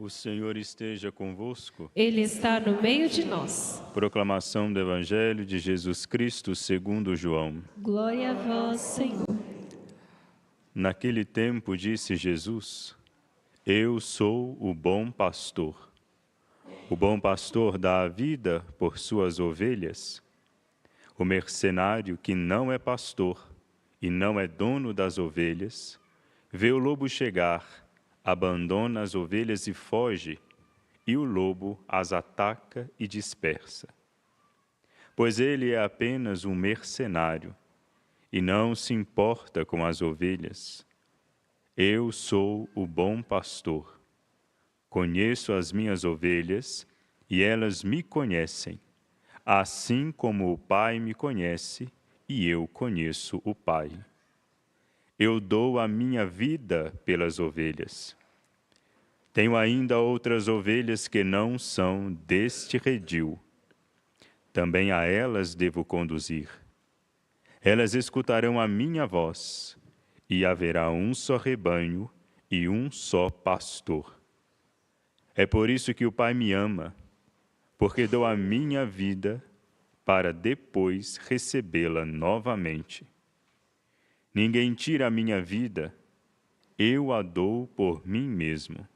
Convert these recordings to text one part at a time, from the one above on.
O Senhor esteja convosco. Ele está no meio de nós. Proclamação do Evangelho de Jesus Cristo segundo João. Glória a vós, Senhor. Naquele tempo disse Jesus: Eu sou o bom pastor. O bom pastor dá a vida por suas ovelhas. O mercenário que não é pastor e não é dono das ovelhas, vê o lobo chegar, abandona as ovelhas e foge, e o lobo as ataca e dispersa. Pois ele é apenas um mercenário e não se importa com as ovelhas. Eu sou o bom pastor. Conheço as minhas ovelhas e elas me conhecem, assim como o Pai me conhece e eu conheço o Pai. Eu dou a minha vida pelas ovelhas. Tenho ainda outras ovelhas que não são deste redil. Também a elas devo conduzir. Elas escutarão a minha voz, e haverá um só rebanho e um só pastor. É por isso que o Pai me ama, porque dou a minha vida para depois recebê-la novamente. Ninguém tira a minha vida, eu a dou por mim mesmo.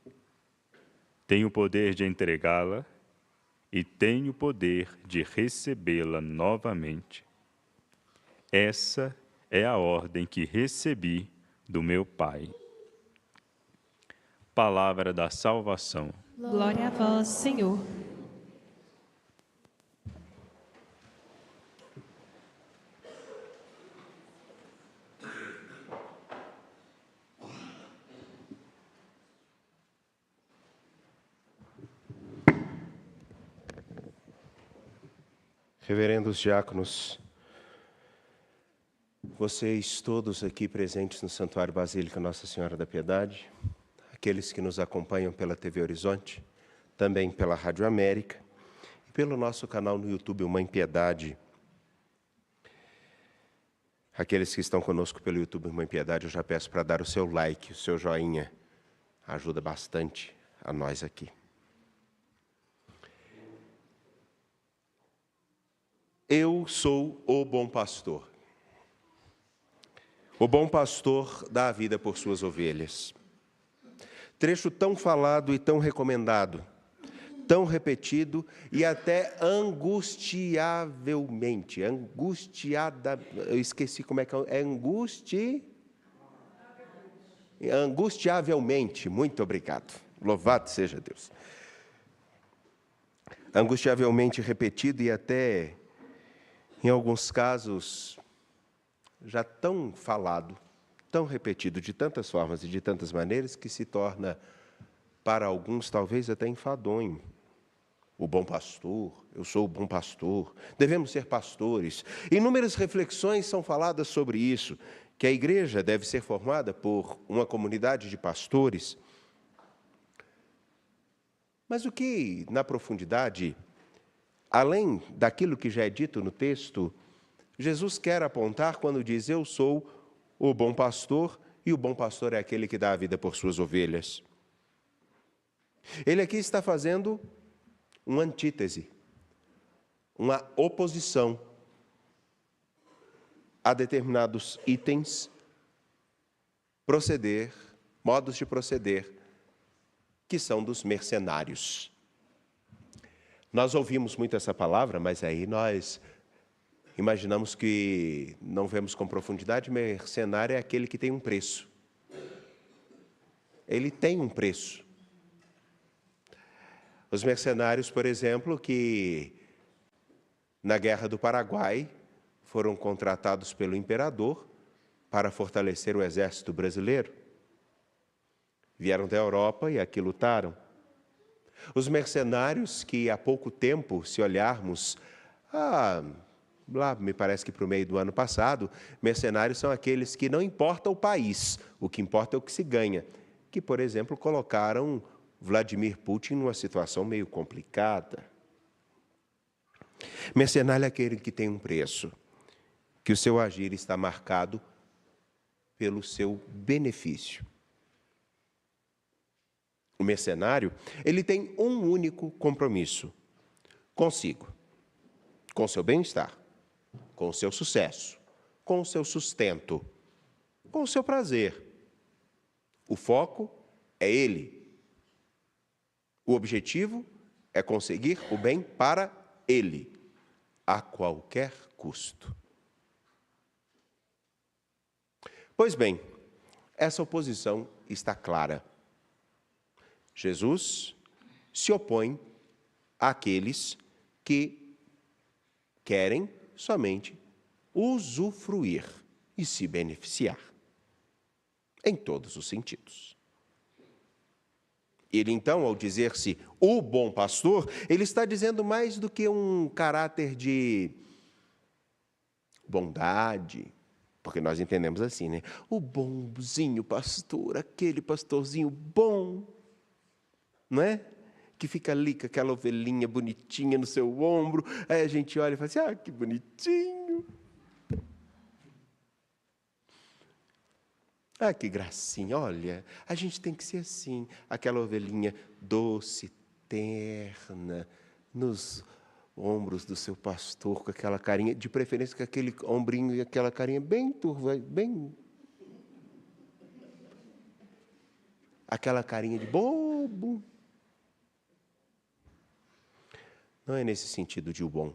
Tenho o poder de entregá-la e tenho o poder de recebê-la novamente. Essa é a ordem que recebi do meu Pai. Palavra da salvação. Glória a vós, Senhor. Reverendos diáconos, vocês todos aqui presentes no Santuário Basílica Nossa Senhora da Piedade, aqueles que nos acompanham pela TV Horizonte, também pela Rádio América e pelo nosso canal no YouTube, Mãe Piedade. Aqueles que estão conosco pelo YouTube, Mãe Piedade, eu já peço para dar o seu like, o seu joinha, ajuda bastante a nós aqui. Eu sou o bom pastor. O bom pastor dá a vida por suas ovelhas. Trecho tão falado e tão recomendado, tão repetido e até angustiavelmente, eu esqueci como é que é, angustiavelmente, muito obrigado, louvado seja Deus. Angustiavelmente repetido e até, em alguns casos, já tão falado, tão repetido de tantas formas e de tantas maneiras que se torna, para alguns, talvez até enfadonho. O bom pastor, eu sou o bom pastor, devemos ser pastores. Inúmeras reflexões são faladas sobre isso, que a igreja deve ser formada por uma comunidade de pastores. Mas o que, na profundidade, além daquilo que já é dito no texto, Jesus quer apontar quando diz: eu sou o bom pastor, e o bom pastor é aquele que dá a vida por suas ovelhas. Ele aqui está fazendo uma antítese, uma oposição a determinados itens, modos de proceder, que são dos mercenários. Nós ouvimos muito essa palavra, mas aí nós imaginamos que não vemos com profundidade. Mercenário é aquele que tem um preço. Ele tem um preço. Os mercenários, por exemplo, que na Guerra do Paraguai foram contratados pelo imperador para fortalecer o exército brasileiro. Vieram da Europa e aqui lutaram. Os mercenários que há pouco tempo, se olharmos, lá me parece que para o meio do ano passado, mercenários são aqueles que não importa o país, o que importa é o que se ganha, que, por exemplo, colocaram Vladimir Putin numa situação meio complicada. Mercenário é aquele que tem um preço, que o seu agir está marcado pelo seu benefício. O mercenário, ele tem um único compromisso consigo, com o seu bem-estar, com o seu sucesso, com o seu sustento, com o seu prazer. O foco é ele. O objetivo é conseguir o bem para ele, a qualquer custo. Pois bem, essa oposição está clara. Jesus se opõe àqueles que querem somente usufruir e se beneficiar, em todos os sentidos. Ele, então, ao dizer-se o bom pastor, ele está dizendo mais do que um caráter de bondade, porque nós entendemos assim, né? O bonzinho pastor, aquele pastorzinho bom, não é? Que fica ali com aquela ovelhinha bonitinha no seu ombro, aí a gente olha e fala assim, ah, que bonitinho. Ah, que gracinha, olha, a gente tem que ser assim, aquela ovelhinha doce, terna, nos ombros do seu pastor, com aquela carinha, de preferência com aquele ombrinho e aquela carinha bem turva, bem... aquela carinha de bobo. Não é nesse sentido de o bom.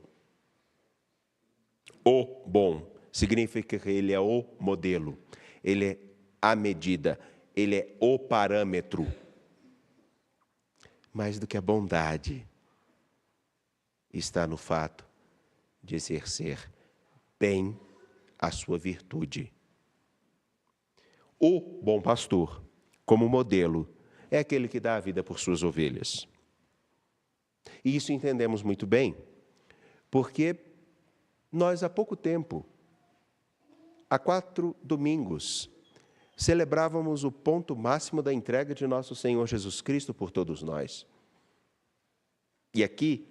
O bom significa que ele é o modelo, ele é a medida, ele é o parâmetro. Mais do que a bondade, está no fato de exercer bem a sua virtude. O bom pastor, como modelo, é aquele que dá a vida por suas ovelhas. E isso entendemos muito bem, porque nós há pouco tempo, há 4 domingos, celebrávamos o ponto máximo da entrega de nosso Senhor Jesus Cristo por todos nós. E aqui,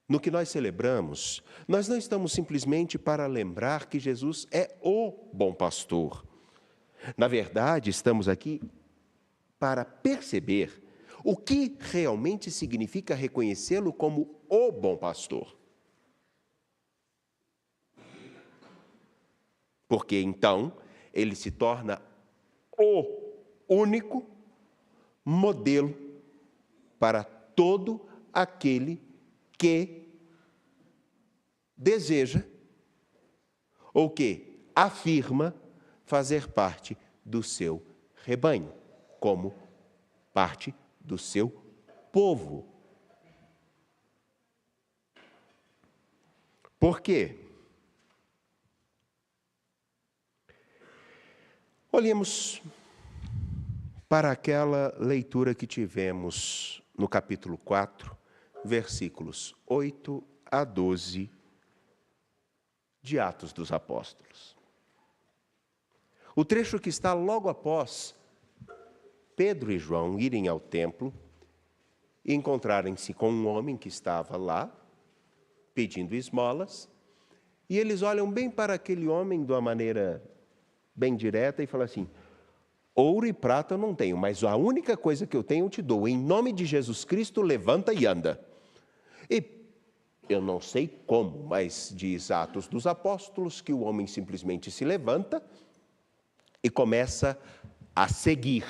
no que nós celebramos, nós não estamos simplesmente para lembrar que Jesus é o bom pastor. Na verdade, estamos aqui para perceber o que realmente significa reconhecê-lo como o bom pastor. Porque então ele se torna o único modelo para todo aquele que deseja ou que afirma fazer parte do seu rebanho, como parte do seu povo. Por quê? Olhemos para aquela leitura que tivemos no capítulo 4, versículos 8 a 12 de Atos dos Apóstolos. O trecho que está logo após Pedro e João irem ao templo e encontrarem-se com um homem que estava lá, pedindo esmolas, e eles olham bem para aquele homem de uma maneira bem direta e falam assim, ouro e prata eu não tenho, mas a única coisa que eu tenho eu te dou, em nome de Jesus Cristo, levanta e anda. E eu não sei como, mas diz Atos dos Apóstolos que o homem simplesmente se levanta e começa a seguir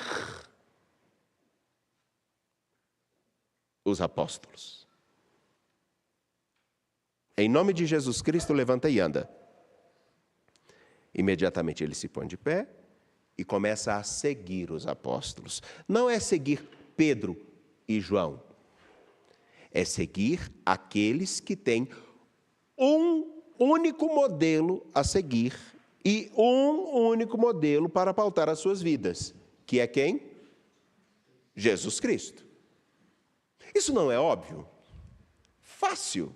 os apóstolos. Em nome de Jesus Cristo, levanta e anda. Imediatamente ele se põe de pé e começa a seguir os apóstolos. Não é seguir Pedro e João. É seguir aqueles que têm um único modelo a seguir e um único modelo para pautar as suas vidas, que é quem? Jesus Cristo. Isso não é óbvio? Fácil.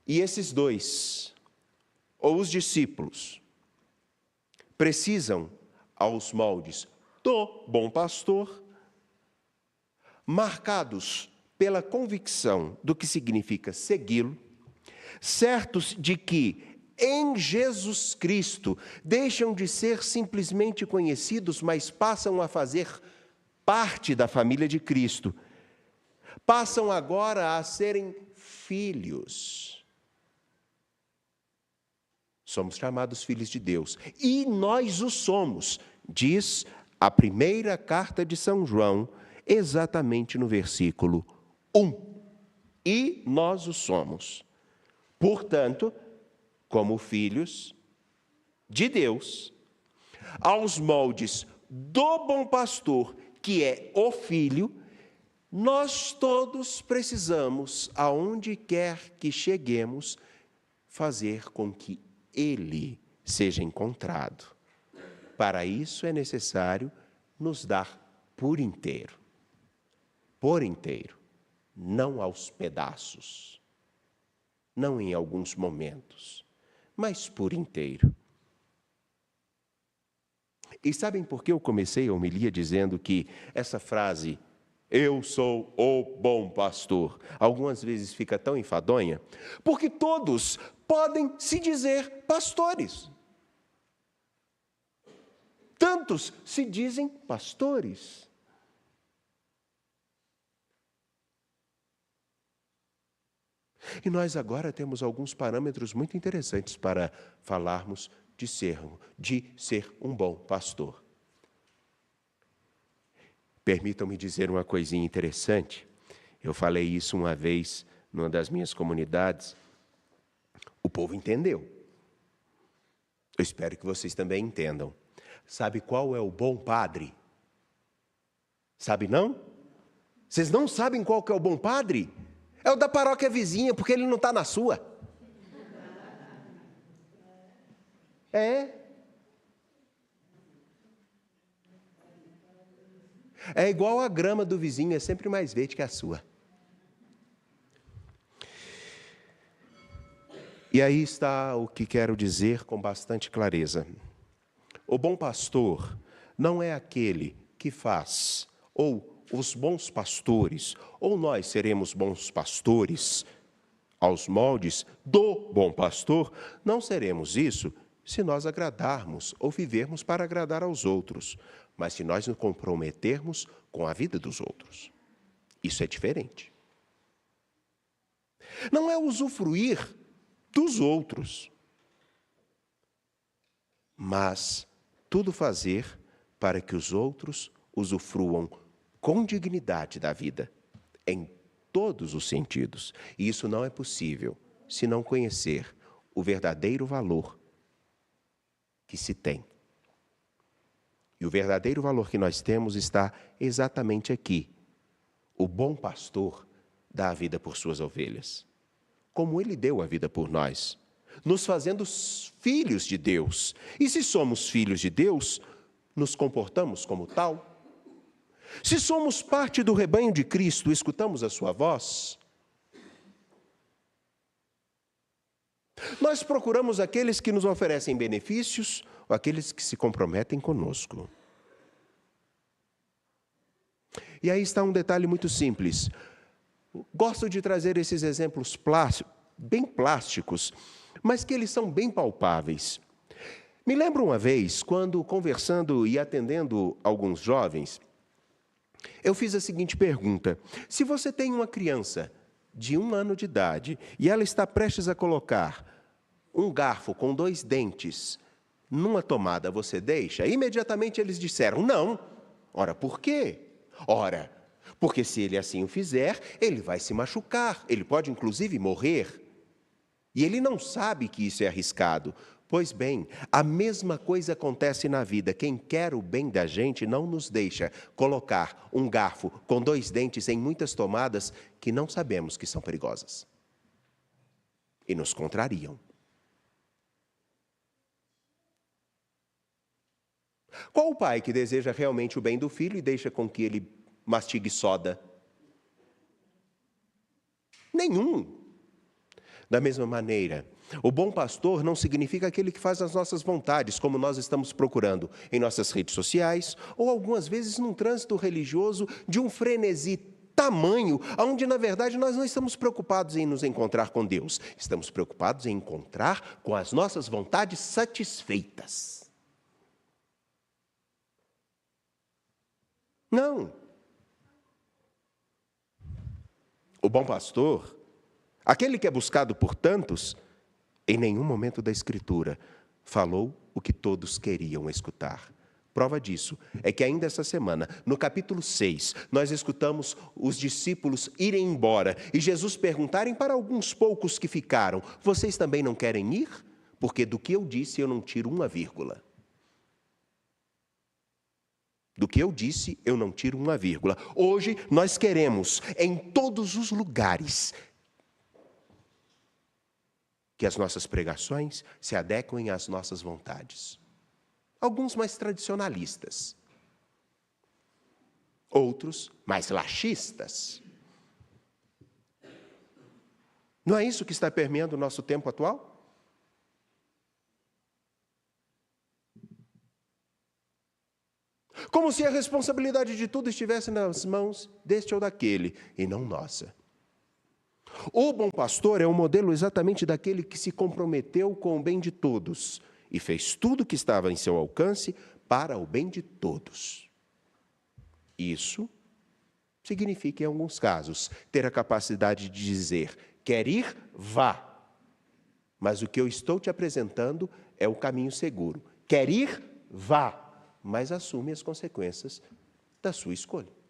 E esses dois, ou os discípulos, precisam, aos moldes do bom pastor, marcados pela convicção do que significa segui-lo, certos de que em Jesus Cristo, deixam de ser simplesmente conhecidos, mas passam a fazer parte da família de Cristo. Passam agora a serem filhos. Somos chamados filhos de Deus, e nós o somos, diz a primeira carta de São João, exatamente no versículo 1. E nós o somos. Portanto, como filhos de Deus, aos moldes do bom pastor, que é o Filho, nós todos precisamos, aonde quer que cheguemos, fazer com que Ele seja encontrado. Para isso é necessário nos dar por inteiro, não aos pedaços, não em alguns momentos, mas por inteiro. E sabem por que eu comecei a homilia dizendo que essa frase, eu sou o bom pastor, algumas vezes fica tão enfadonha? Porque todos podem se dizer pastores. Tantos se dizem pastores. E nós agora temos alguns parâmetros muito interessantes para falarmos de ser um bom pastor. Permitam-me dizer uma coisinha interessante. Eu falei isso uma vez numa das minhas comunidades. O povo entendeu. Eu espero que vocês também entendam. Sabe qual é o bom padre? Sabe não? Vocês não sabem qual que é o bom padre? É o da paróquia vizinha, porque ele não está na sua. É igual a grama do vizinho, é sempre mais verde que a sua. E aí está o que quero dizer com bastante clareza. O bom pastor não é aquele que faz, ou os bons pastores, ou nós seremos bons pastores aos moldes do bom pastor, não seremos isso se nós agradarmos ou vivermos para agradar aos outros, mas se nós nos comprometermos com a vida dos outros. Isso é diferente. Não é usufruir dos outros, mas tudo fazer para que os outros usufruam com dignidade da vida, em todos os sentidos. E isso não é possível se não conhecer o verdadeiro valor que se tem. E o verdadeiro valor que nós temos está exatamente aqui. O bom pastor dá a vida por suas ovelhas, como ele deu a vida por nós, nos fazendo filhos de Deus. E se somos filhos de Deus, nos comportamos como tal. Se somos parte do rebanho de Cristo, escutamos a sua voz. Nós procuramos aqueles que nos oferecem benefícios ou aqueles que se comprometem conosco. E aí está um detalhe muito simples. Gosto de trazer esses exemplos bem plásticos, mas que eles são bem palpáveis. Me lembro uma vez, quando conversando e atendendo alguns jovens, eu fiz a seguinte pergunta: se você tem uma criança de 1 ano de idade e ela está prestes a colocar um garfo com 2 dentes numa tomada, você deixa? Imediatamente eles disseram: não. Ora, por quê? Ora, porque se ele assim o fizer, ele vai se machucar, ele pode inclusive morrer. E ele não sabe que isso é arriscado. Pois bem, a mesma coisa acontece na vida. Quem quer o bem da gente não nos deixa colocar um garfo com 2 dentes em muitas tomadas que não sabemos que são perigosas e nos contrariam. Qual o pai que deseja realmente o bem do filho e deixa com que ele mastigue soda? Nenhum. Da mesma maneira, o bom pastor não significa aquele que faz as nossas vontades, como nós estamos procurando em nossas redes sociais, ou algumas vezes num trânsito religioso de um frenesi tamanho, onde na verdade nós não estamos preocupados em nos encontrar com Deus, estamos preocupados em encontrar com as nossas vontades satisfeitas. Não. O bom pastor, aquele que é buscado por tantos, em nenhum momento da Escritura falou o que todos queriam escutar. Prova disso é que ainda essa semana, no capítulo 6, nós escutamos os discípulos irem embora e Jesus perguntarem para alguns poucos que ficaram: vocês também não querem ir? Porque do que eu disse eu não tiro uma vírgula. Do que eu disse, eu não tiro uma vírgula. Hoje, nós queremos, em todos os lugares, que as nossas pregações se adequem às nossas vontades. Alguns mais tradicionalistas. Outros mais laxistas. Não é isso que está permeando o nosso tempo atual? Como se a responsabilidade de tudo estivesse nas mãos deste ou daquele, e não nossa. O bom pastor é o modelo exatamente daquele que se comprometeu com o bem de todos e fez tudo o que estava em seu alcance para o bem de todos. Isso significa, em alguns casos, ter a capacidade de dizer: quer ir? Vá. Mas o que eu estou te apresentando é o caminho seguro. Quer ir? Vá. Mas assume as consequências da sua escolha.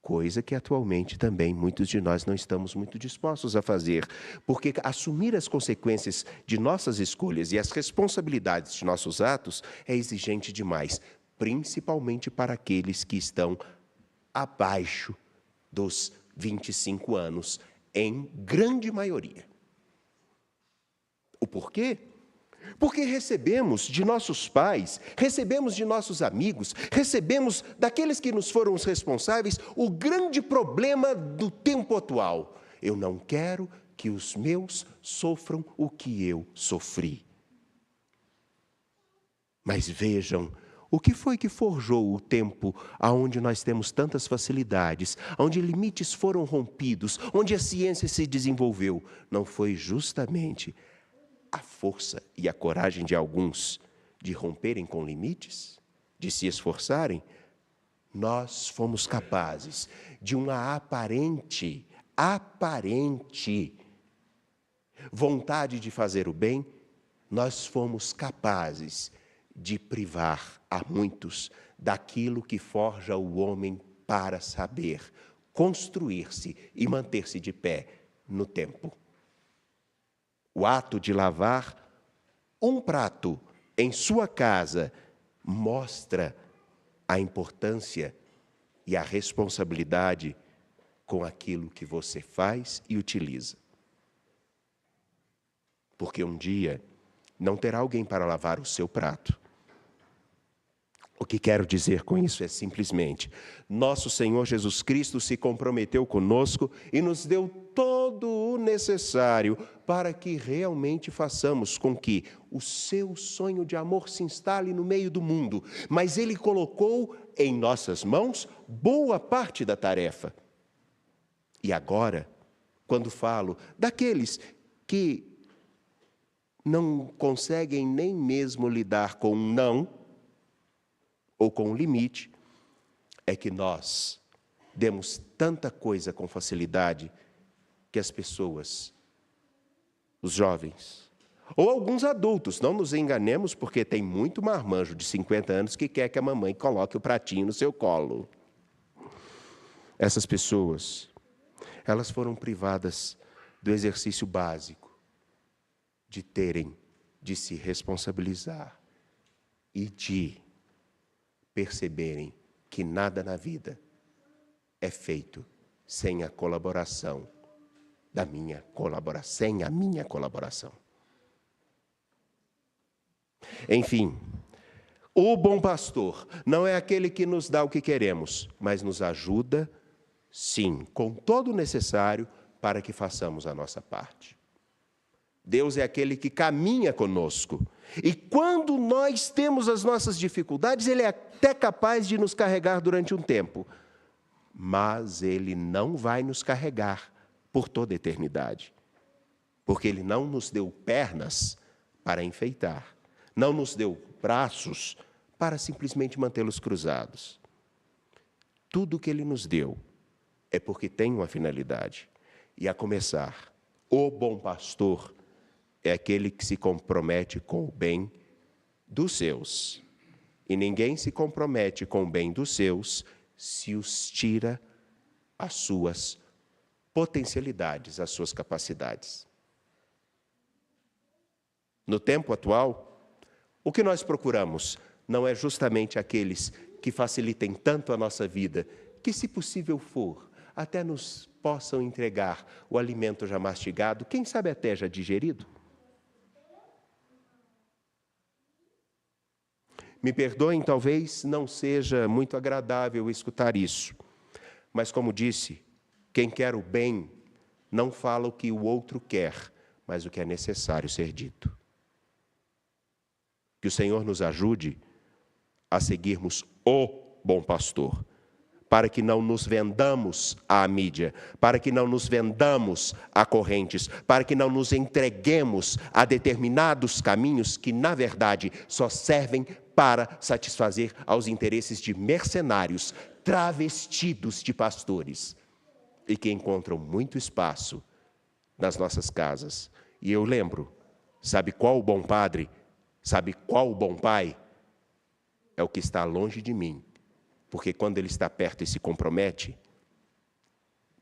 Coisa que atualmente também muitos de nós não estamos muito dispostos a fazer, porque assumir as consequências de nossas escolhas e as responsabilidades de nossos atos é exigente demais, principalmente para aqueles que estão abaixo dos 25 anos, em grande maioria. O porquê? Porque recebemos de nossos pais, recebemos de nossos amigos, recebemos daqueles que nos foram os responsáveis o grande problema do tempo atual. Eu não quero que os meus sofram o que eu sofri. Mas vejam, o que foi que forjou o tempo onde nós temos tantas facilidades, onde limites foram rompidos, onde a ciência se desenvolveu? Não foi justamente a força e a coragem de alguns de romperem com limites, de se esforçarem? Nós fomos capazes de uma aparente vontade de fazer o bem, nós fomos capazes de privar a muitos daquilo que forja o homem para saber construir-se e manter-se de pé no tempo. O ato de lavar um prato em sua casa mostra a importância e a responsabilidade com aquilo que você faz e utiliza. Porque um dia não terá alguém para lavar o seu prato. O que quero dizer com isso é simplesmente: nosso Senhor Jesus Cristo se comprometeu conosco e nos deu todo o necessário para que realmente façamos com que o seu sonho de amor se instale no meio do mundo. Mas Ele colocou em nossas mãos boa parte da tarefa. E agora, quando falo daqueles que não conseguem nem mesmo lidar com um não, ou com um limite, é que nós demos tanta coisa com facilidade que as pessoas, os jovens, ou alguns adultos, não nos enganemos, porque tem muito marmanjo de 50 anos que quer que a mamãe coloque o pratinho no seu colo. Essas pessoas, elas foram privadas do exercício básico de se responsabilizar e de perceberem que nada na vida é feito sem a colaboração sem a minha colaboração. Enfim, o bom pastor não é aquele que nos dá o que queremos, mas nos ajuda, sim, com todo o necessário para que façamos a nossa parte. Deus é aquele que caminha conosco. E quando nós temos as nossas dificuldades, Ele é até capaz de nos carregar durante um tempo. mas Ele não vai nos carregar por toda a eternidade, porque Ele não nos deu pernas para enfeitar, não nos deu braços para simplesmente mantê-los cruzados. Tudo que Ele nos deu é porque tem uma finalidade, e a começar, o bom pastor é aquele que se compromete com o bem dos seus, e ninguém se compromete com o bem dos seus se os tira as suas potencialidades, as suas capacidades. No tempo atual, o que nós procuramos não é justamente aqueles que facilitem tanto a nossa vida, que, se possível for, até nos possam entregar o alimento já mastigado, quem sabe até já digerido. Me perdoem, talvez não seja muito agradável escutar isso, mas, como disse, quem quer o bem não fala o que o outro quer, mas o que é necessário ser dito. Que o Senhor nos ajude a seguirmos o bom pastor, para que não nos vendamos à mídia, para que não nos vendamos a correntes, para que não nos entreguemos a determinados caminhos que, na verdade, só servem para satisfazer aos interesses de mercenários travestidos de pastores e que encontram muito espaço nas nossas casas. E eu lembro, sabe qual o bom padre? Sabe qual o bom pai? É o que está longe de mim, porque quando ele está perto e se compromete,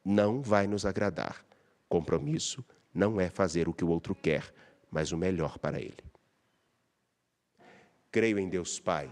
não vai nos agradar. Compromisso não é fazer o que o outro quer, mas o melhor para ele. Creio em Deus Pai,